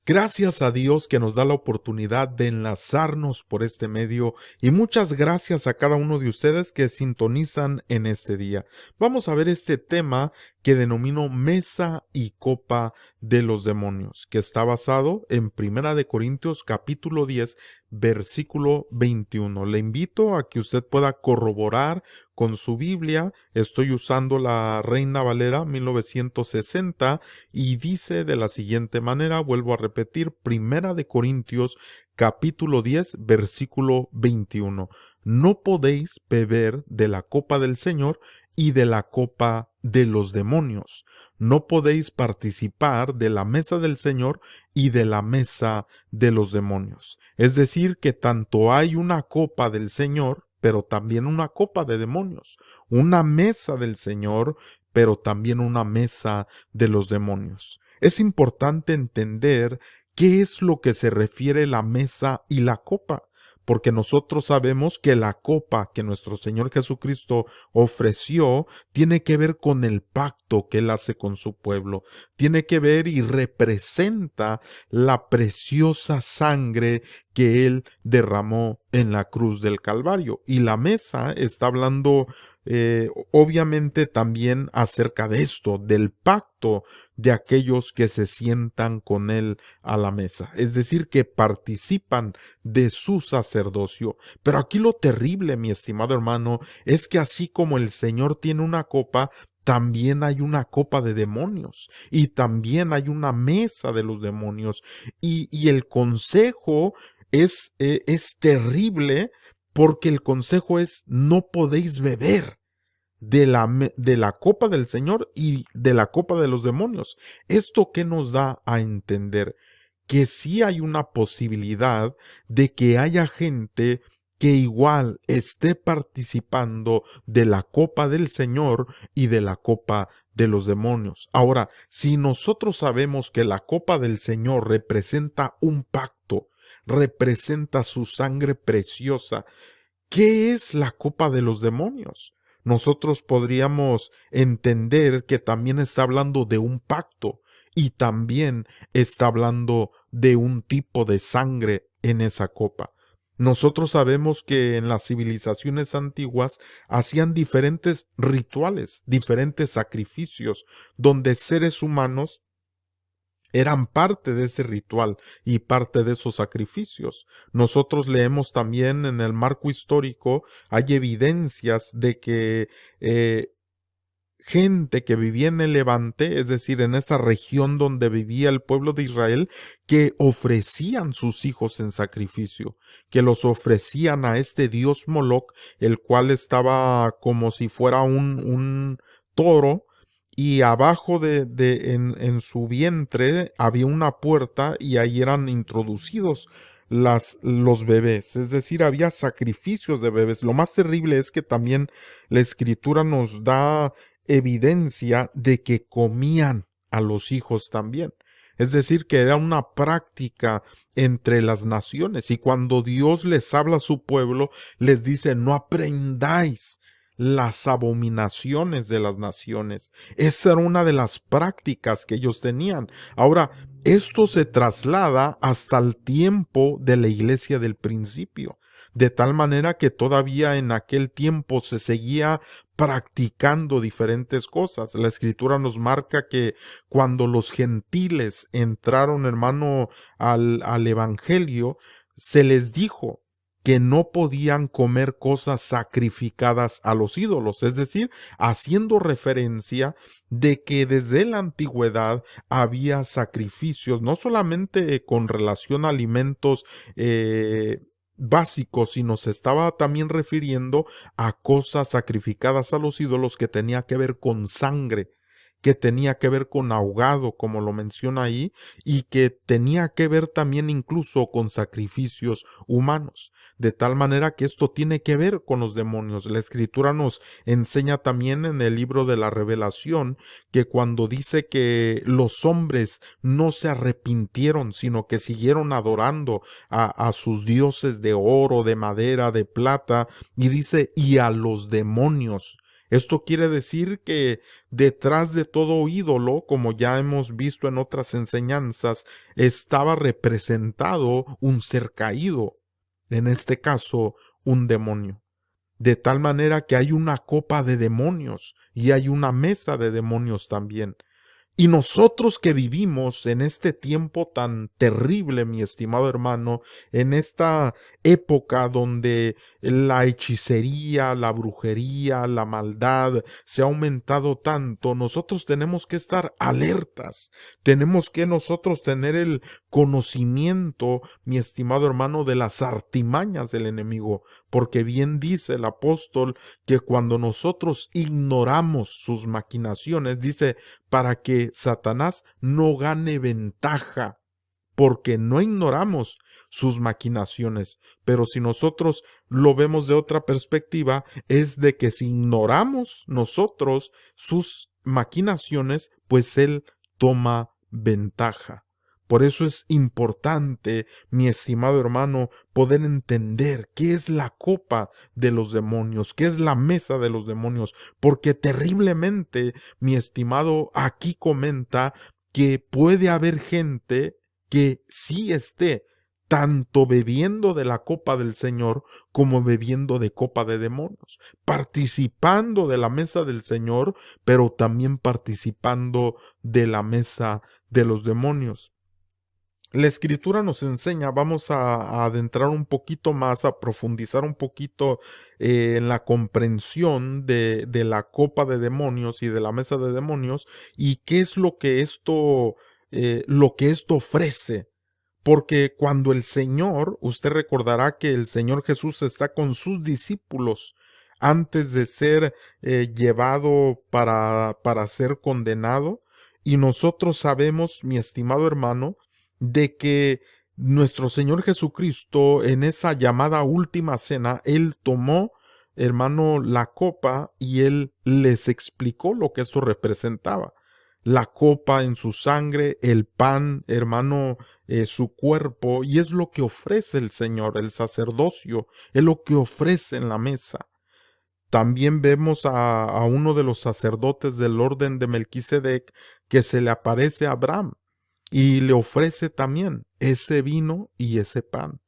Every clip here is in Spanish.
Gracias a Dios que nos da la oportunidad de enlazarnos por este medio y muchas gracias a cada uno de ustedes que sintonizan en este día. Vamos a ver este tema que denomino Mesa y Copa de los Demonios, que está basado en Primera de Corintios capítulo 10, versículo 21. Le invito a que usted pueda corroborar con su Biblia. Estoy usando la Reina Valera 1960 y dice de la siguiente manera, vuelvo a repetir, Primera de Corintios capítulo 10 versículo 21. No podéis beber de la copa del Señor y de la copa de los demonios. No podéis participar de la mesa del Señor y de la mesa de los demonios. Es decir, que tanto hay una copa del Señor, pero también una copa de demonios. Una mesa del Señor, pero también una mesa de los demonios. Es importante entender qué es lo que se refiere la mesa y la copa, porque nosotros sabemos que la copa que nuestro Señor Jesucristo ofreció tiene que ver con el pacto que Él hace con su pueblo, tiene que ver y representa la preciosa sangre que Él derramó en la cruz del Calvario. Y la mesa está hablando obviamente también acerca de esto, del pacto de aquellos que se sientan con Él a la mesa, es decir, que participan de su sacerdocio. Pero aquí lo terrible, mi estimado hermano, es que así como el Señor tiene una copa, también hay una copa de demonios y también hay una mesa de los demonios y el consejo es terrible, porque el consejo es: no podéis beber de la copa del Señor y de la copa de los demonios. ¿Esto qué nos da a entender? Que sí hay una posibilidad de que haya gente que igual esté participando de la copa del Señor y de la copa de los demonios. Ahora, si nosotros sabemos que la copa del Señor representa un pacto, representa su sangre preciosa, ¿qué es la copa de los demonios? Nosotros podríamos entender que también está hablando de un pacto y también está hablando de un tipo de sangre en esa copa. Nosotros sabemos que en las civilizaciones antiguas hacían diferentes rituales, diferentes sacrificios, donde seres humanos eran parte de ese ritual y parte de esos sacrificios. Nosotros leemos también en el marco histórico, hay evidencias de que gente que vivía en el Levante, es decir, en esa región donde vivía el pueblo de Israel, que ofrecían sus hijos en sacrificio, que los ofrecían a este dios Moloc, el cual estaba como si fuera un toro, y abajo en su vientre había una puerta y ahí eran introducidos los bebés, es decir, había sacrificios de bebés. Lo más terrible es que también la escritura nos da evidencia de que comían a los hijos también. Es decir, que era una práctica entre las naciones, y cuando Dios les habla a su pueblo, les dice: no aprendáis las abominaciones de las naciones. Esa era una de las prácticas que ellos tenían. Ahora, esto se traslada hasta el tiempo de la iglesia del principio, de tal manera que todavía en aquel tiempo se seguía practicando diferentes cosas. La escritura nos marca que cuando los gentiles entraron, hermano, al evangelio, se les dijo que no podían comer cosas sacrificadas a los ídolos, es decir, haciendo referencia de que desde la antigüedad había sacrificios, no solamente con relación a alimentos básicos, sino se estaba también refiriendo a cosas sacrificadas a los ídolos que tenía que ver con sangre, que tenía que ver con ahogado, como lo menciona ahí, y que tenía que ver también incluso con sacrificios humanos. De tal manera que esto tiene que ver con los demonios. La escritura nos enseña también en el libro de la Revelación que cuando dice que los hombres no se arrepintieron, sino que siguieron adorando a sus dioses de oro, de madera, de plata, y dice: y a los demonios. Esto quiere decir que detrás de todo ídolo, como ya hemos visto en otras enseñanzas, estaba representado un ser caído, en este caso, un demonio. De tal manera que hay una copa de demonios y hay una mesa de demonios también. Y nosotros que vivimos en este tiempo tan terrible, mi estimado hermano, en esta época donde la hechicería, la brujería, la maldad se ha aumentado tanto, nosotros tenemos que estar alertas, tenemos que nosotros tener el conocimiento, mi estimado hermano, de las artimañas del enemigo, porque bien dice el apóstol que cuando nosotros ignoramos sus maquinaciones, dice, para que Satanás no gane ventaja, porque no ignoramos sus maquinaciones. Pero si nosotros lo vemos de otra perspectiva, es de que si ignoramos nosotros sus maquinaciones, pues él toma ventaja. Por eso es importante, mi estimado hermano, poder entender qué es la copa de los demonios, qué es la mesa de los demonios, porque terriblemente, mi estimado, aquí comenta que puede haber gente que sí esté tanto bebiendo de la copa del Señor como bebiendo de copa de demonios, participando de la mesa del Señor, pero también participando de la mesa de los demonios. La escritura nos enseña, vamos a adentrar un poquito más, a profundizar un poquito en la comprensión de la copa de demonios y de la mesa de demonios y qué es lo que esto ofrece. Porque cuando el Señor, usted recordará que el Señor Jesús está con sus discípulos antes de ser llevado para ser condenado, y nosotros sabemos, mi estimado hermano, de que nuestro Señor Jesucristo en esa llamada última cena, Él tomó, hermano, la copa y Él les explicó lo que esto representaba. La copa en su sangre, el pan, hermano, su cuerpo, y es lo que ofrece el Señor, el sacerdocio, es lo que ofrece en la mesa. También vemos a uno de los sacerdotes del orden de Melquisedec que se le aparece a Abraham y le ofrece también ese vino y ese pan.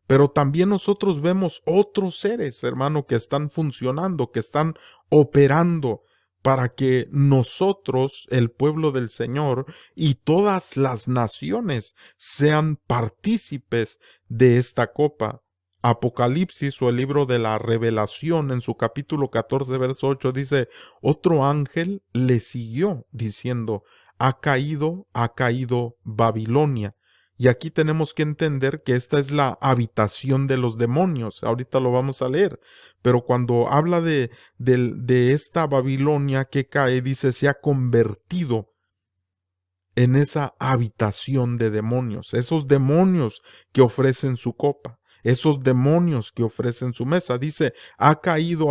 Pero también nosotros vemos otros seres, hermano, que están funcionando, que están operando para que nosotros, el pueblo del Señor y todas las naciones sean partícipes de esta copa. Apocalipsis o el libro de la Revelación en su capítulo 14, verso 8 dice, otro ángel le siguió diciendo, ha caído Babilonia. Y aquí tenemos que entender que esta es la habitación de los demonios. Ahorita lo vamos a leer. Pero cuando habla de esta Babilonia que cae, dice, se ha convertido en esa habitación de demonios. Esos demonios que ofrecen su copa. Esos demonios que ofrecen su mesa. Dice, ha caído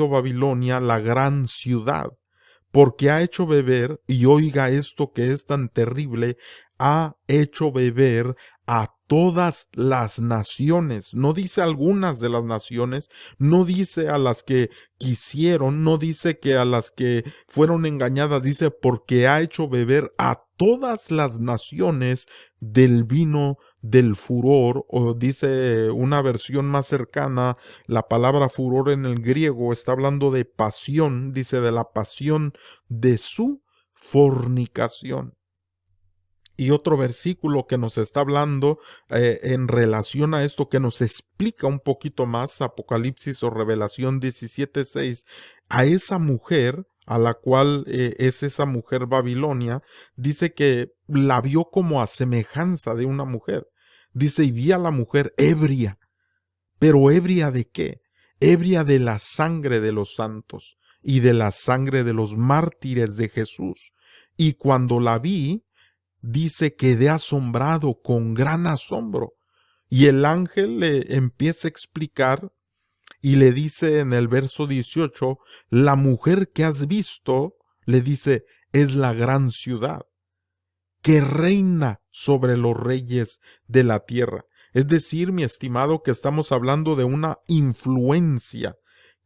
Babilonia, la gran ciudad, porque ha hecho beber, y oiga esto que es tan terrible, ha hecho beber a todas las naciones. No dice algunas de las naciones, no dice a las que quisieron, no dice que a las que fueron engañadas, dice porque ha hecho beber a todas las naciones del vino del furor, o dice una versión más cercana, la palabra furor en el griego está hablando de pasión, dice de la pasión de su fornicación. Y otro versículo que nos está hablando en relación a esto, que nos explica un poquito más, Apocalipsis o Revelación 17:6, a esa mujer, a la cual es esa mujer Babilonia, dice que la vio como a semejanza de una mujer. Dice, y vi a la mujer ebria. ¿Pero ebria de qué? Ebria de la sangre de los santos y de la sangre de los mártires de Jesús. Y cuando la vi, dice, quedé asombrado con gran asombro. Y el ángel le empieza a explicar y le dice en el verso 18, la mujer que has visto, le dice, es la gran ciudad que reina sobre los reyes de la tierra. Es decir, mi estimado, que estamos hablando de una influencia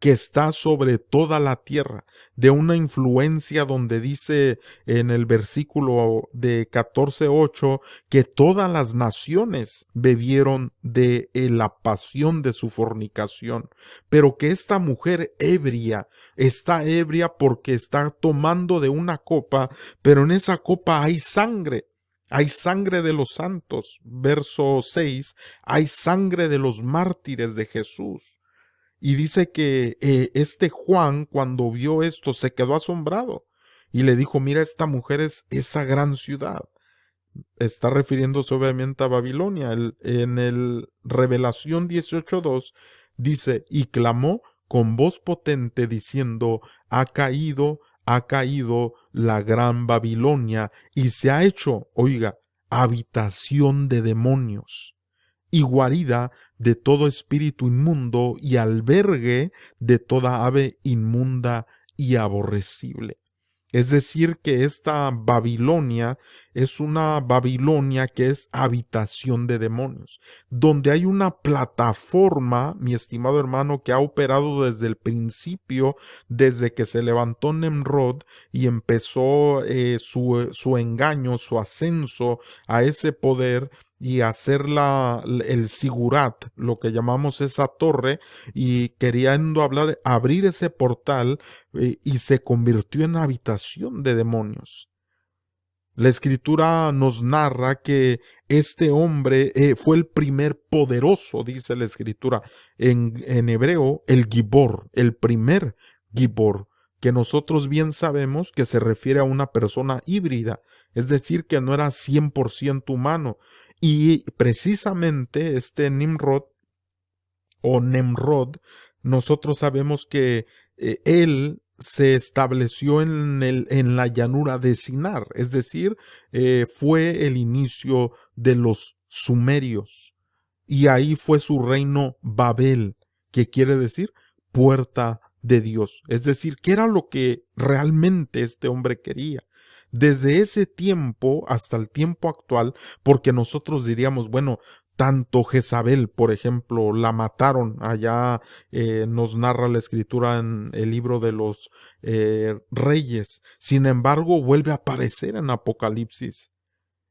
que está sobre toda la tierra, de una influencia donde dice en el versículo de 14:8 que todas las naciones bebieron de la pasión de su fornicación, pero que esta mujer ebria está ebria porque está tomando de una copa, pero en esa copa hay sangre. Hay sangre de los santos, verso 6, hay sangre de los mártires de Jesús. Y dice que este Juan, cuando vio esto, se quedó asombrado y le dijo, mira, esta mujer es esa gran ciudad. Está refiriéndose obviamente a Babilonia. En el Revelación 18:2 dice, y clamó con voz potente diciendo, ha caído la gran Babilonia y se ha hecho, oiga, habitación de demonios y guarida de todo espíritu inmundo y albergue de toda ave inmunda y aborrecible. Es decir, que esta Babilonia es una Babilonia que es habitación de demonios, donde hay una plataforma, mi estimado hermano, que ha operado desde el principio, desde que se levantó Nemrod y empezó su engaño, su ascenso a ese poder y hacer el sigurat, lo que llamamos esa torre, y queriendo abrir ese portal, y se convirtió en habitación de demonios. La escritura nos narra que este hombre fue el primer poderoso, dice la escritura, en hebreo, el Gibor, el primer Gibor, que nosotros bien sabemos que se refiere a una persona híbrida, es decir, que no era 100% humano. Y precisamente este Nimrod o Nemrod, nosotros sabemos que él se estableció en la llanura de Sinar, es decir, fue el inicio de los sumerios, y ahí fue su reino Babel, que quiere decir puerta de Dios, es decir, que era lo que realmente este hombre quería. Desde ese tiempo hasta el tiempo actual, porque nosotros diríamos, bueno, tanto Jezabel, por ejemplo, la mataron. Allá nos narra la escritura en el libro de los Reyes. Sin embargo, vuelve a aparecer en Apocalipsis.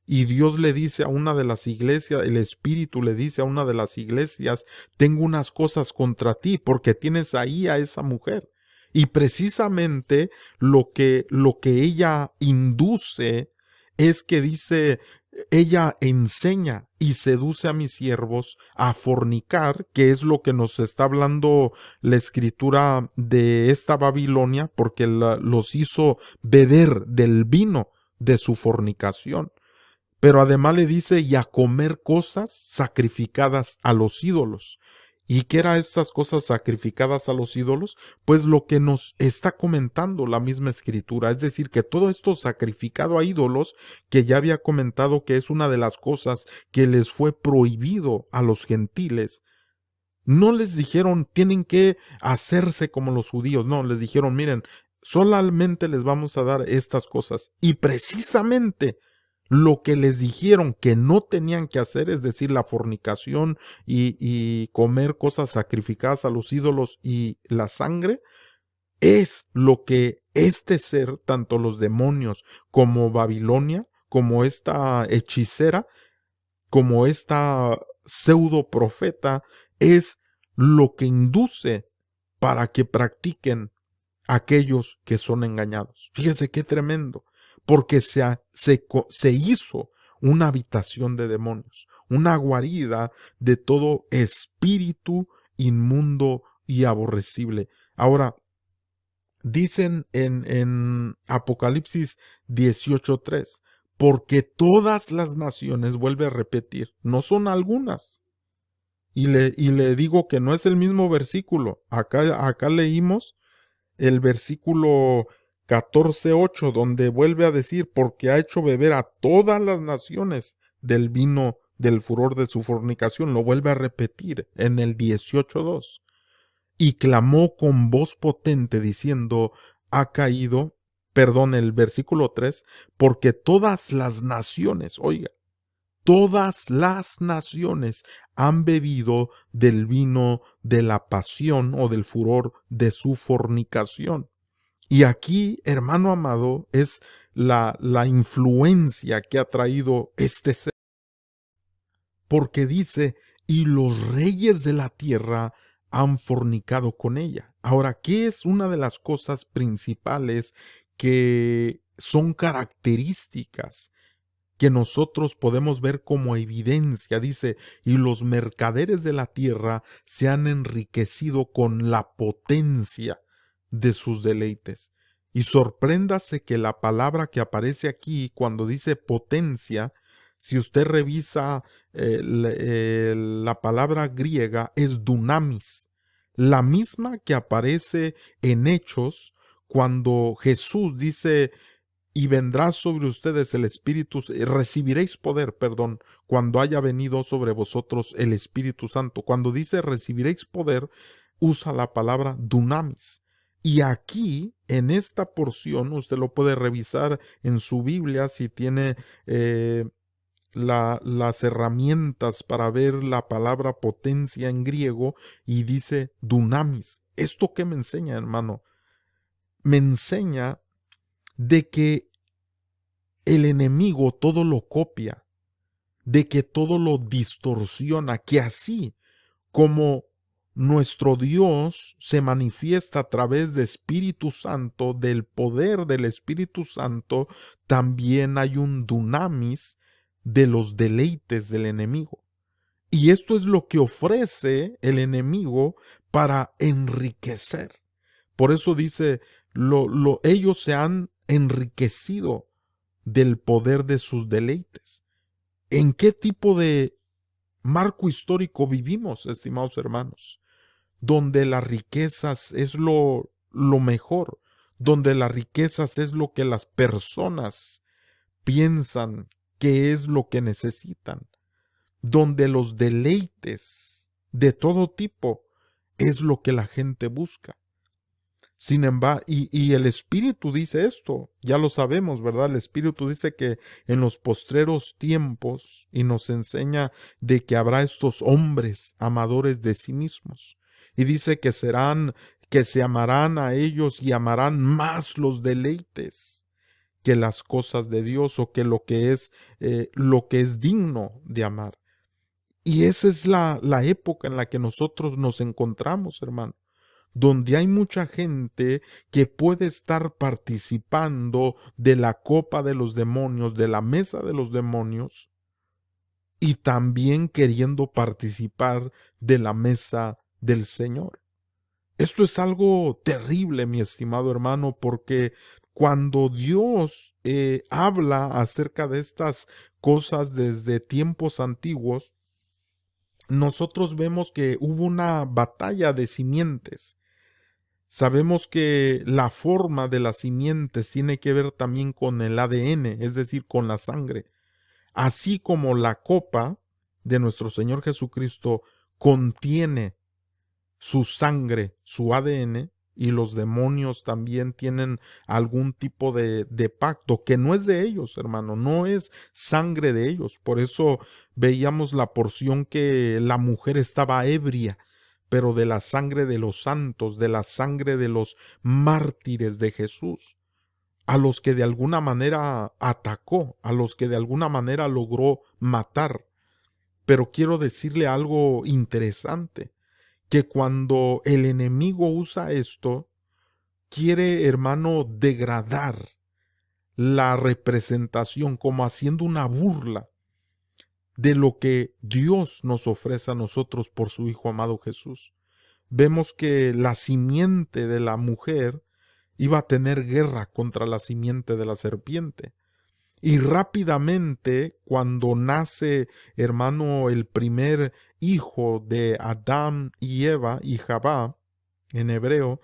Y Dios le dice a una de las iglesias, el Espíritu le dice a una de las iglesias, tengo unas cosas contra ti porque tienes ahí a esa mujer. Y precisamente lo que ella induce es que dice, ella enseña y seduce a mis siervos a fornicar, que es lo que nos está hablando la escritura de esta Babilonia, porque los hizo beber del vino de su fornicación. Pero además le dice, y a comer cosas sacrificadas a los ídolos. ¿Y qué eran estas cosas sacrificadas a los ídolos? Pues lo que nos está comentando la misma escritura, es decir, que todo esto sacrificado a ídolos, que ya había comentado que es una de las cosas que les fue prohibido a los gentiles. No les dijeron, tienen que hacerse como los judíos, no, les dijeron, miren, solamente les vamos a dar estas cosas. Y precisamente lo que les dijeron que no tenían que hacer, es decir, la fornicación y comer cosas sacrificadas a los ídolos y la sangre, es lo que este ser, tanto los demonios como Babilonia, como esta hechicera, como esta pseudo profeta, es lo que induce para que practiquen aquellos que son engañados. Fíjese qué tremendo, porque se hizo una habitación de demonios, una guarida de todo espíritu inmundo y aborrecible. Ahora, dicen en Apocalipsis 18:3, porque todas las naciones, vuelve a repetir, no son algunas. Y le digo que no es el mismo versículo. Acá leímos el versículo 14:8, donde vuelve a decir, porque ha hecho beber a todas las naciones del vino del furor de su fornicación. Lo vuelve a repetir en el 18:2. Y clamó con voz potente diciendo, ha caído, perdón, el versículo 3, porque todas las naciones, oiga, todas las naciones han bebido del vino de la pasión o del furor de su fornicación. Y aquí, hermano amado, es la influencia que ha traído este ser, porque dice, y los reyes de la tierra han fornicado con ella. Ahora, ¿qué es una de las cosas principales que son características que nosotros podemos ver como evidencia? Dice, y los mercaderes de la tierra se han enriquecido con la potencia de sus deleites. Y sorpréndase que la palabra que aparece aquí cuando dice potencia, si usted revisa la palabra griega, es dunamis, la misma que aparece en Hechos cuando Jesús dice, y vendrá sobre ustedes el Espíritu, recibiréis poder, perdón, cuando haya venido sobre vosotros el Espíritu Santo. Cuando dice recibiréis poder, usa la palabra dunamis. Y aquí, en esta porción, usted lo puede revisar en su Biblia si tiene las herramientas para ver la palabra potencia en griego, y dice dunamis. ¿Esto qué me enseña, hermano? Me enseña de que el enemigo todo lo copia, de que todo lo distorsiona, que así como nuestro Dios se manifiesta a través de Espíritu Santo, del poder del Espíritu Santo, también hay un dunamis de los deleites del enemigo. Y esto es lo que ofrece el enemigo para enriquecer. Por eso dice, ellos se han enriquecido del poder de sus deleites. ¿En qué tipo de marco histórico vivimos, estimados hermanos? Donde las riquezas es lo mejor, donde las riquezas es lo que las personas piensan que es lo que necesitan, donde los deleites de todo tipo es lo que la gente busca. Sin embargo, y el Espíritu dice esto, ya lo sabemos, ¿verdad? El Espíritu dice que en los postreros tiempos, y nos enseña de que habrá estos hombres amadores de sí mismos. Y dice que que se amarán a ellos y amarán más los deleites que las cosas de Dios, o que lo que es digno de amar. Y esa es la época en la que nosotros nos encontramos, hermano, donde hay mucha gente que puede estar participando de la copa de los demonios, de la mesa de los demonios, y también queriendo participar de la mesa del Señor. Esto es algo terrible, mi estimado hermano, porque cuando Dios habla acerca de estas cosas desde tiempos antiguos, nosotros vemos que hubo una batalla de simientes. Sabemos que la forma de las simientes tiene que ver también con el ADN, es decir, con la sangre. Así como la copa de nuestro Señor Jesucristo contiene su sangre, su ADN, y los demonios también tienen algún tipo de pacto que no es de ellos, hermano, no es sangre de ellos. Por eso veíamos la porción que la mujer estaba ebria, pero de la sangre de los santos, de la sangre de los mártires de Jesús, a los que de alguna manera atacó, a los que de alguna manera logró matar. Pero quiero decirle algo interesante, que cuando el enemigo usa esto, quiere, hermano, degradar la representación, como haciendo una burla de lo que Dios nos ofrece a nosotros por su Hijo amado Jesús. Vemos que la simiente de la mujer iba a tener guerra contra la simiente de la serpiente. Y rápidamente, cuando nace, hermano, el primer hijo de Adán y Eva, y Jabá, en hebreo,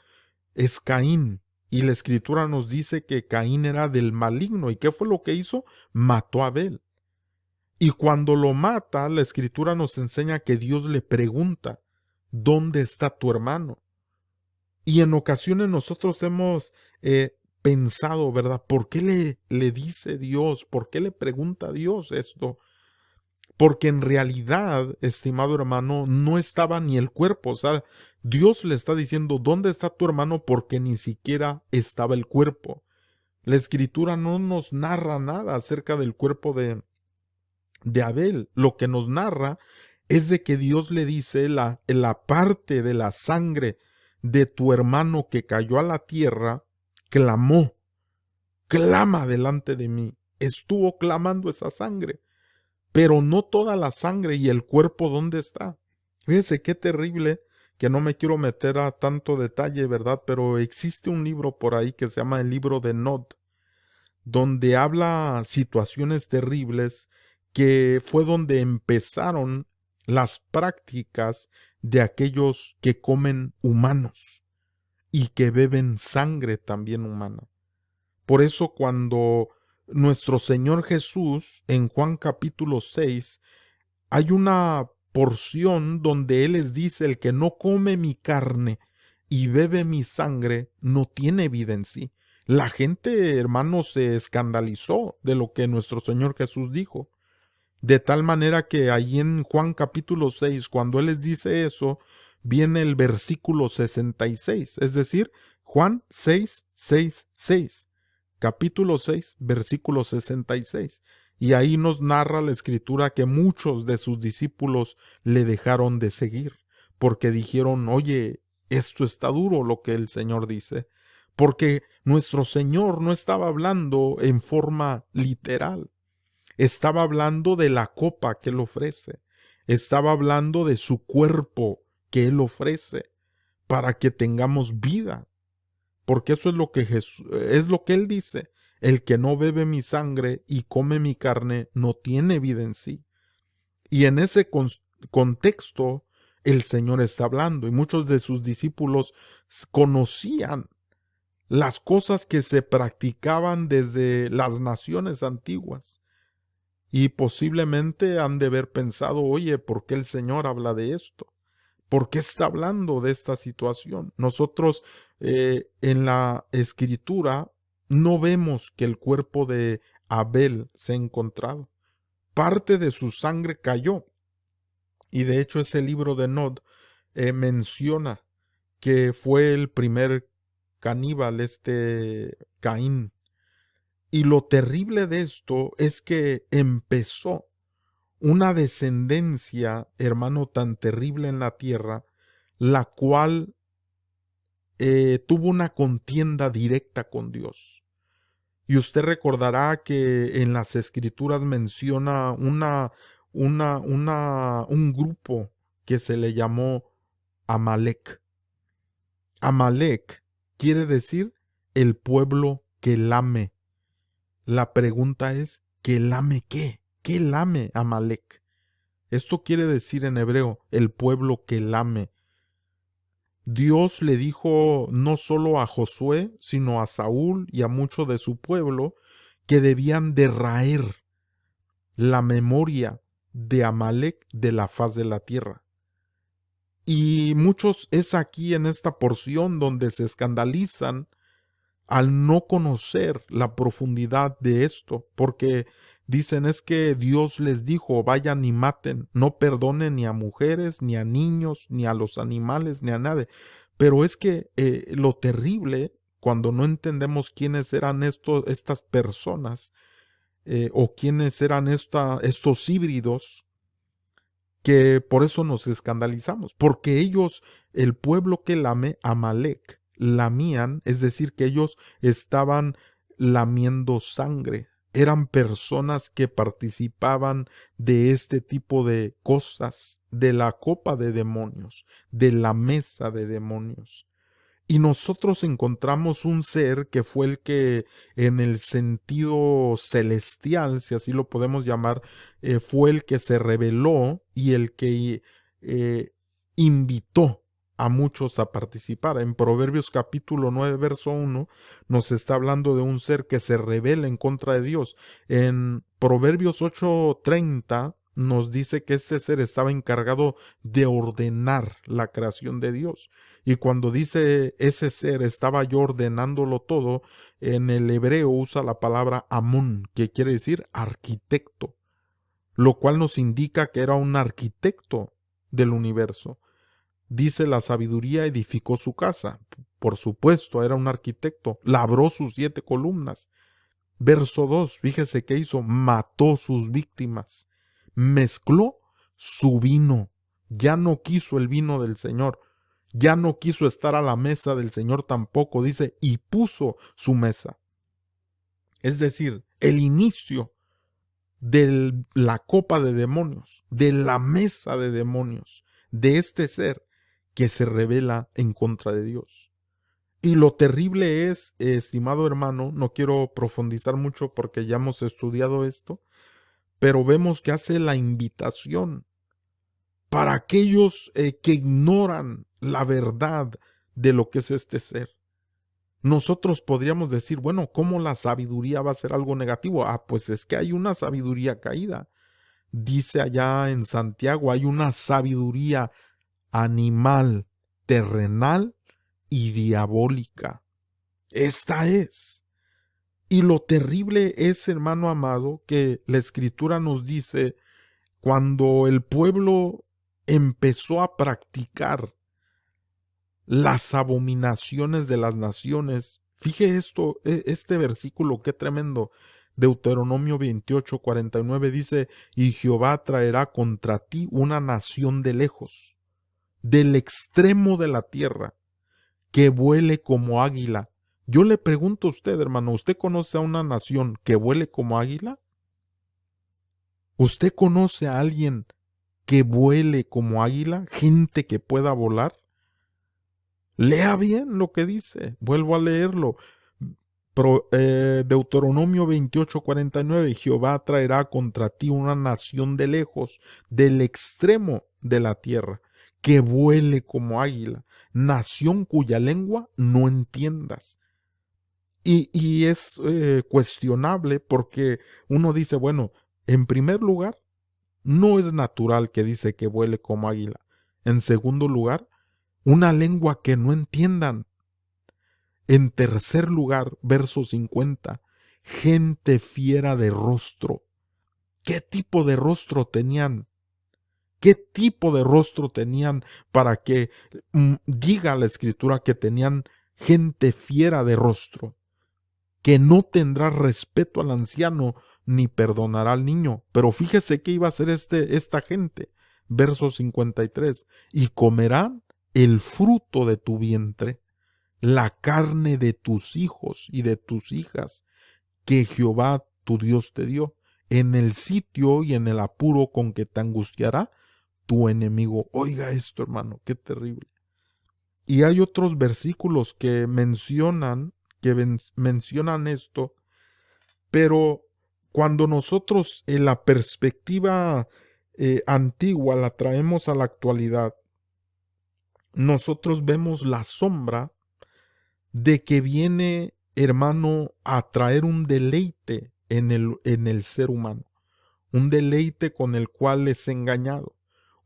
es Caín. Y la escritura nos dice que Caín era del maligno. ¿Y qué fue lo que hizo? Mató a Abel. Y cuando lo mata, la escritura nos enseña que Dios le pregunta, ¿dónde está tu hermano? Y en ocasiones nosotros hemos pensado, ¿verdad? ¿Por qué le dice Dios? ¿Por qué le pregunta a Dios esto? porque en realidad, estimado hermano, no estaba ni el cuerpo. O sea, Dios le está diciendo, ¿dónde está tu hermano? Porque ni siquiera estaba el cuerpo. La escritura no nos narra nada acerca del cuerpo de Abel. Lo que nos narra es de que Dios le dice la parte de la sangre de tu hermano que cayó a la tierra, clamó, clama delante de mí. Estuvo clamando esa sangre, pero no toda la sangre. ¿Y el cuerpo dónde está? Fíjese qué terrible, que no me quiero meter a tanto detalle, ¿verdad? Pero existe un libro por ahí que se llama el libro de Nod, donde habla situaciones terribles, que fue donde empezaron las prácticas de aquellos que comen humanos y que beben sangre también humana. Por eso cuando nuestro Señor Jesús en Juan capítulo 6 hay una porción donde Él les dice: el que no come mi carne y bebe mi sangre no tiene vida en sí. La gente, hermanos, se escandalizó de lo que nuestro Señor Jesús dijo. De tal manera que ahí en Juan capítulo 6, cuando Él les dice eso, viene el versículo 66, es decir, Juan 6, 6, 6, capítulo 6, versículo 66. Y ahí nos narra la escritura que muchos de sus discípulos le dejaron de seguir, porque dijeron: oye, esto está duro lo que el Señor dice, porque nuestro Señor no estaba hablando en forma literal. Estaba hablando de la copa que Él ofrece. Estaba hablando de su cuerpo que Él ofrece para que tengamos vida. Porque eso es lo que es lo que Él dice. El que no bebe mi sangre y come mi carne no tiene vida en sí. Y en ese contexto el Señor está hablando, y muchos de sus discípulos conocían las cosas que se practicaban desde las naciones antiguas. Y posiblemente han de haber pensado: oye, ¿por qué el Señor habla de esto? ¿Por qué está hablando de esta situación? Nosotros en la escritura no vemos que el cuerpo de Abel se ha encontrado. Parte de su sangre cayó. Y de hecho ese libro de Nod menciona que fue el primer caníbal, Caín. Y lo terrible de esto es que empezó una descendencia, hermano, tan terrible en la tierra, la cual tuvo una contienda directa con Dios. Y usted recordará que en las escrituras menciona un grupo que se le llamó Amalek. Amalek quiere decir el pueblo que lame. La pregunta es: ¿qué lame qué? ¿Qué lame Amalek? Esto quiere decir en hebreo el pueblo que lame. Dios le dijo no solo a Josué, sino a Saúl y a mucho de su pueblo que debían de raer la memoria de Amalek de la faz de la tierra. Y muchos es aquí en esta porción donde se escandalizan al no conocer la profundidad de esto, porque dicen: es que Dios les dijo, vayan y maten, no perdonen ni a mujeres, ni a niños, ni a los animales, ni a nadie. Pero es que lo terrible, cuando no entendemos quiénes eran estas personas, o quiénes eran estos híbridos, que por eso nos escandalizamos, porque ellos, el pueblo que lame, Amalek, lamían, es decir, que ellos estaban lamiendo sangre. Eran personas que participaban de este tipo de cosas, de la copa de demonios, de la mesa de demonios. Y nosotros encontramos un ser que fue el que en el sentido celestial, si así lo podemos llamar, fue el que se reveló y el que invitó a muchos a participar. En Proverbios capítulo 9, verso 1, nos está hablando de un ser que se rebela en contra de Dios. En Proverbios 8:30 nos dice que este ser estaba encargado de ordenar la creación de Dios. Y cuando dice ese ser estaba yo ordenándolo todo, en el hebreo usa la palabra Amón, que quiere decir arquitecto. lo cual nos indica que era un arquitecto del universo. Dice, la sabiduría edificó su casa. Por supuesto, era un arquitecto. Labró sus 7 columnas. Verso 2, fíjese qué hizo. Mató sus víctimas. Mezcló su vino. Ya no quiso el vino del Señor. Ya no quiso estar a la mesa del Señor tampoco, dice, y puso su mesa. Es decir, el inicio de la copa de demonios, de la mesa de demonios, de este ser que se revela en contra de Dios. Y lo terrible es, estimado hermano, no quiero profundizar mucho porque ya hemos estudiado esto, pero vemos que hace la invitación para aquellos que ignoran la verdad de lo que es este ser. Nosotros podríamos decir, bueno, ¿cómo la sabiduría va a ser algo negativo? Ah, pues es que hay una sabiduría caída. Dice allá en Santiago, hay una sabiduría animal, terrenal y diabólica. Esta es. Y lo terrible es, hermano amado, que la Escritura nos dice, cuando el pueblo empezó a practicar las abominaciones de las naciones. Fije esto, este versículo, qué tremendo. Deuteronomio 28:49 dice, y Jehová traerá contra ti una nación de lejos, del extremo de la tierra, que vuele como águila. Yo le pregunto a usted, hermano, ¿usted conoce a una nación que vuele como águila? ¿Usted conoce a alguien que vuele como águila? ¿Gente que pueda volar? Lea bien lo que dice. Vuelvo a leerlo. Deuteronomio 28:49. Jehová traerá contra ti una nación de lejos, del extremo de la tierra, que vuele como águila, nación cuya lengua no entiendas. Y es cuestionable porque uno dice, bueno, en primer lugar, no es natural que dice que vuele como águila. En segundo lugar, una lengua que no entiendan. En tercer lugar, verso 50, gente fiera de rostro. ¿Qué tipo de rostro tenían? ¿Qué tipo de rostro tenían para que diga la Escritura que tenían gente fiera de rostro? Que no tendrá respeto al anciano ni perdonará al niño. Pero fíjese qué iba a hacer esta gente. Verso 53, y comerán el fruto de tu vientre, la carne de tus hijos y de tus hijas, que Jehová tu Dios te dio, en el sitio y en el apuro con que te angustiará tu enemigo. Oiga esto, hermano, qué terrible. Y hay otros versículos que mencionan esto, pero cuando nosotros en la perspectiva antigua la traemos a la actualidad, nosotros vemos la sombra de que viene, hermano, a traer un deleite en el ser humano, un deleite con el cual es engañado,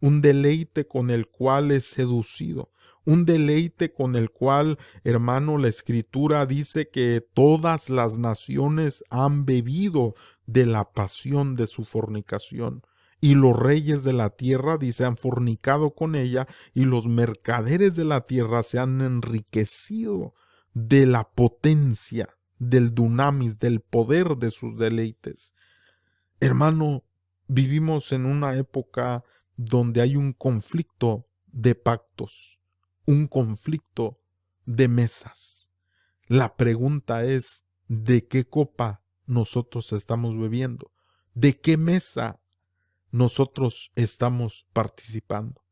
un deleite con el cual es seducido, un deleite con el cual, hermano, la Escritura dice que todas las naciones han bebido de la pasión de su fornicación. Y los reyes de la tierra, dice, han fornicado con ella, y los mercaderes de la tierra se han enriquecido de la potencia, del dunamis, del poder de sus deleites. Hermano, vivimos en una época donde hay un conflicto de pactos, un conflicto de mesas. La pregunta es, ¿de qué copa nosotros estamos bebiendo? ¿De qué mesa nosotros estamos participando?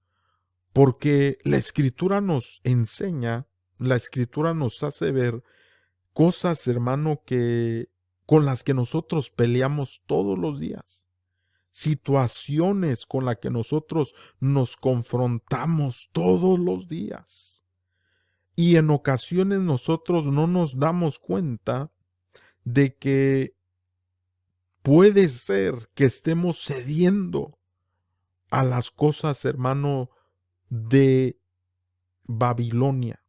Porque la Escritura nos enseña, la Escritura nos hace ver cosas, hermano, que con las que nosotros peleamos todos los días, situaciones con las que nosotros nos confrontamos todos los días. Y en ocasiones nosotros no nos damos cuenta de que puede ser que estemos cediendo a las cosas, hermano, de Babilonia,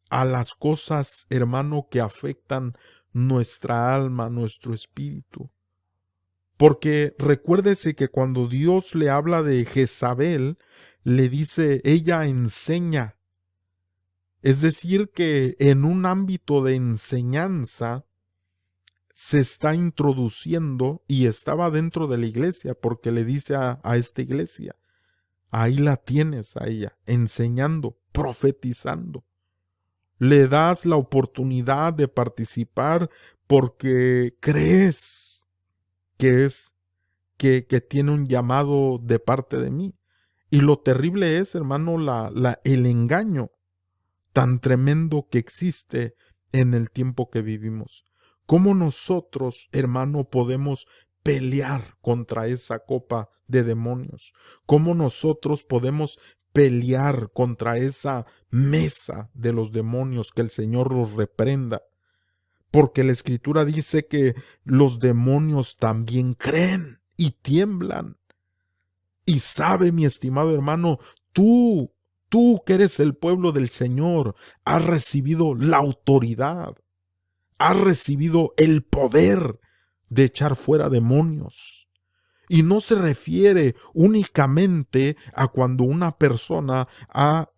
a las cosas, hermano, que afectan nuestra alma, nuestro espíritu. Porque recuérdese que cuando Dios le habla de Jezabel, le dice, ella enseña. Es decir, que en un ámbito de enseñanza se está introduciendo y estaba dentro de la iglesia, porque le dice a esta iglesia, ahí la tienes a ella, enseñando, profetizando. Le das la oportunidad de participar porque crees que que tiene un llamado de parte de mí. Y lo terrible es, hermano, el engaño tan tremendo que existe en el tiempo que vivimos. ¿Cómo nosotros, hermano, podemos pelear contra esa copa de demonios? ¿Cómo nosotros podemos pelear contra esa mesa de los demonios? Que el Señor los reprenda. Porque la Escritura dice que los demonios también creen y tiemblan. Y sabe, mi estimado hermano, tú que eres el pueblo del Señor, has recibido la autoridad, has recibido el poder de echar fuera demonios. Y no se refiere únicamente a cuando una persona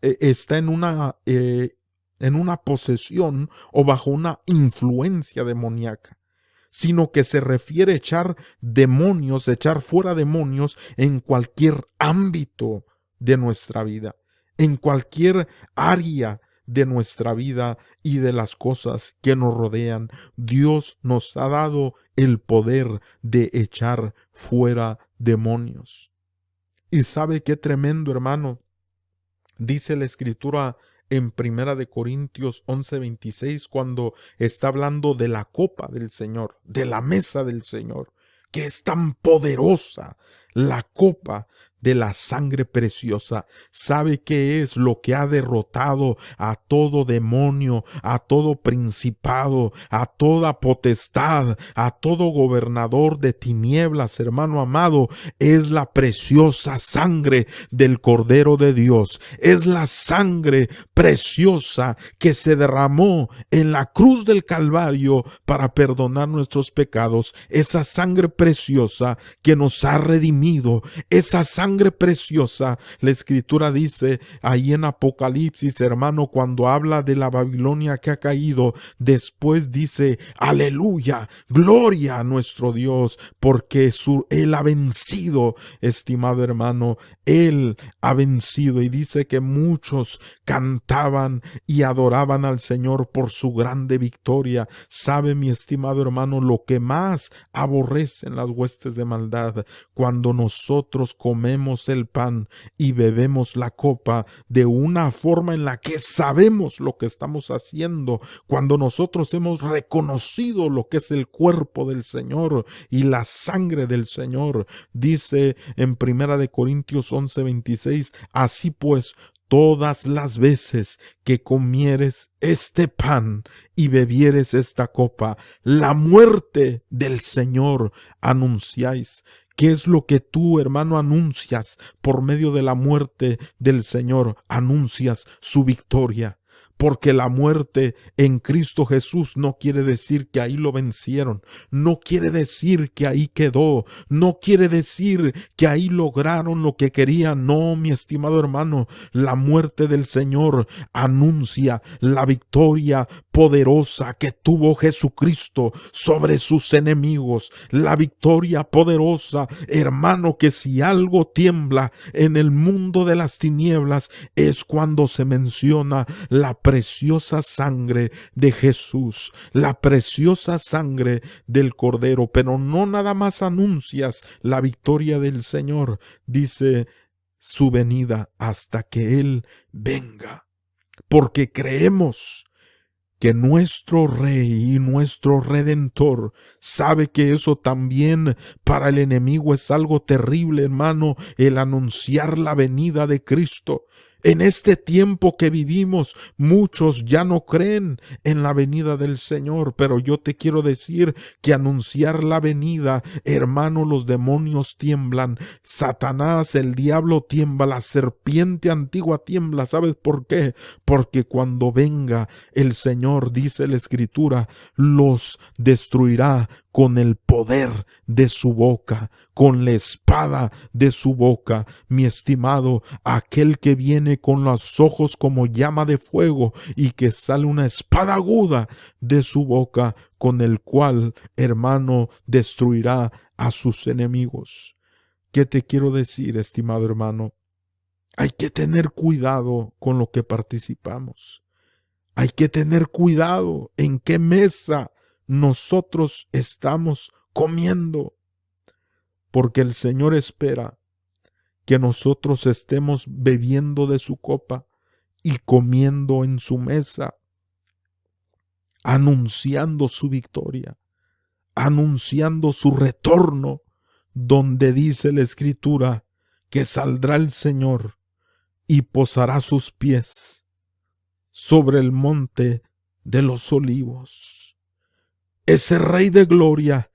está en una posesión o bajo una influencia demoníaca, sino que se refiere a echar demonios, echar fuera demonios en cualquier ámbito de nuestra vida, en cualquier área de nuestra vida y de las cosas que nos rodean. Dios nos ha dado el poder de echar fuera demonios. Y sabe qué tremendo, hermano. Dice la Escritura en Primera de Corintios 11:26, cuando está hablando de la copa del Señor, de la mesa del Señor, que es tan poderosa, la copa de la sangre preciosa. ¿Sabe qué es lo que ha derrotado a todo demonio, a todo principado, a toda potestad, a todo gobernador de tinieblas, hermano amado? Es la preciosa sangre del Cordero de Dios. Es la sangre preciosa que se derramó en la cruz del Calvario para perdonar nuestros pecados. Esa sangre preciosa que nos ha redimido. Esa sangre preciosa, la Escritura dice ahí en Apocalipsis, hermano, cuando habla de la Babilonia que ha caído, después dice, aleluya, gloria a nuestro Dios, porque Él ha vencido, estimado hermano, Él ha vencido. Y dice que muchos cantaban y adoraban al Señor por su grande victoria. Sabe, mi estimado hermano, lo que más aborrecen las huestes de maldad, cuando nosotros comemos el pan y bebemos la copa de una forma en la que sabemos lo que estamos haciendo, cuando nosotros hemos reconocido lo que es el cuerpo del Señor y la sangre del Señor. Dice en Primera de Corintios 11:26, así pues, todas las veces que comieres este pan y bebieres esta copa, la muerte del Señor anunciáis. ¿Qué es lo que tú, hermano, anuncias por medio de la muerte del Señor? Anuncias su victoria. Porque la muerte en Cristo Jesús no quiere decir que ahí lo vencieron, no quiere decir que ahí quedó, no quiere decir que ahí lograron lo que querían. No, mi estimado hermano, la muerte del Señor anuncia la victoria poderosa que tuvo Jesucristo sobre sus enemigos, la victoria poderosa, hermano, que si algo tiembla en el mundo de las tinieblas es cuando se menciona la preciosa sangre de Jesús, la preciosa sangre del Cordero. Pero no nada más anuncias la victoria del Señor, dice su venida hasta que Él venga, porque creemos que nuestro Rey y nuestro Redentor sabe que eso también para el enemigo es algo terrible, hermano, el anunciar la venida de Cristo. En este tiempo que vivimos, muchos ya no creen en la venida del Señor, pero yo te quiero decir que anunciar la venida, hermano, los demonios tiemblan, Satanás, el diablo tiembla, la serpiente antigua tiembla. ¿Sabes por qué? Porque cuando venga el Señor, dice la Escritura, los destruirá con el poder de su boca, con la espada de su boca. Mi estimado, aquel que viene con los ojos como llama de fuego y que sale una espada aguda de su boca, con el cual, hermano, destruirá a sus enemigos. ¿Qué te quiero decir, estimado hermano? Hay que tener cuidado con lo que participamos. Hay que tener cuidado en qué mesa nosotros estamos comiendo, porque el Señor espera que nosotros estemos bebiendo de su copa y comiendo en su mesa, anunciando su victoria, anunciando su retorno, donde dice la Escritura que saldrá el Señor y posará sus pies sobre el monte de los olivos. Ese Rey de gloria,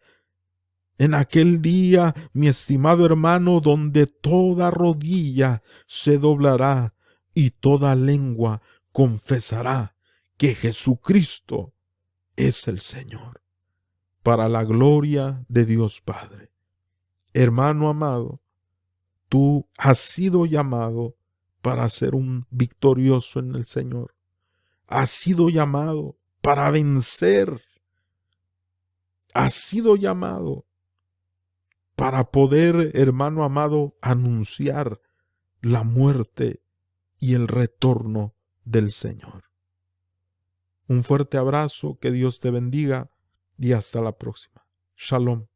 en aquel día, mi estimado hermano, donde toda rodilla se doblará y toda lengua confesará que Jesucristo es el Señor, para la gloria de Dios Padre. Hermano amado, tú has sido llamado para ser un victorioso en el Señor. Has sido llamado para vencer. Has sido llamado para poder, hermano amado, anunciar la muerte y el retorno del Señor. Un fuerte abrazo, que Dios te bendiga y hasta la próxima. Shalom.